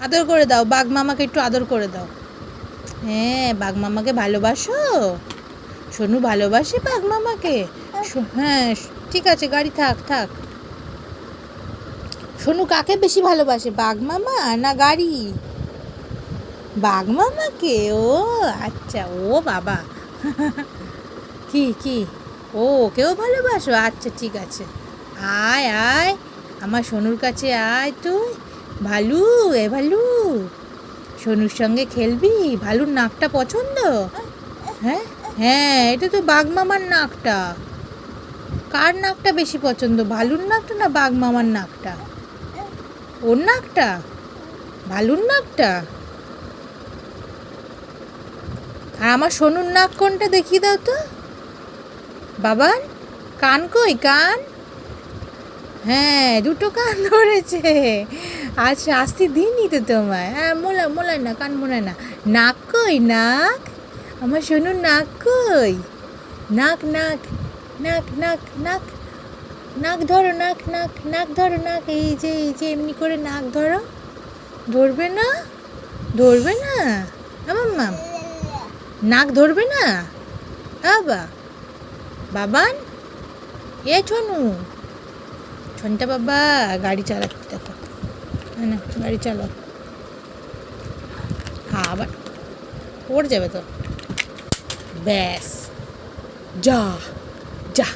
আদর করে দাও, বাঘ মামাকে একটু আদর করে দাও। হ্যাঁ, বাঘ মামাকে ভালোবাসো? সোনু ভালোবাসে বাঘ মামাকে? হ্যাঁ, ঠিক আছে, গাড়ি থাক থাক। সোনু কাকে বেশি ভালোবাসে, বাঘ মামা না গাড়ি? বাঘ মামাকে। ও আচ্ছা, ও বাবা। কি কি ও, ওকেও ভালোবাসো? আচ্ছা ঠিক আছে, আয় আয় আমার সোনুর কাছে আয় তুই। ভালু, এ ভালু, সোনুর সঙ্গে খেলবি? ভালুর নাকটা পছন্দ? হ্যাঁ হ্যাঁ, এটা তো বাঘ মামার নাকটা। কার নাকটা বেশি পছন্দ, ভালুর নাকটা না বাঘ মামার নাকটা? ওর নাকটা? ভালুর নাকটা? আর আমার সোনুর নাক কোনটা, দেখিয়ে দাও তো। বাবার কান কই, কান? হ্যাঁ, দুটো কান ধরেছে। আজ শাস্তি দিইনি তো তোমায়। হ্যাঁ, মোলায় না, কান মোলায় না। নাক কই, নাক? আমার সোনুর নাক কই? নাক নাক নাক নাক নাক নাক ধরো, নাক নাক নাক ধরো, নাক এই যে এমনি করে নাক ধরো। ধরবে না? ধরবে না আমার মাম? নাক ধরবে না? বাবা, বাবান, এ ছনু, ছনটা বাবা গাড়ি চালাচ্ছে দেখো। হ্যাঁ না, গাড়ি চালাও। আবার পড়ে যাবে তো। ব্যাস, যা যা।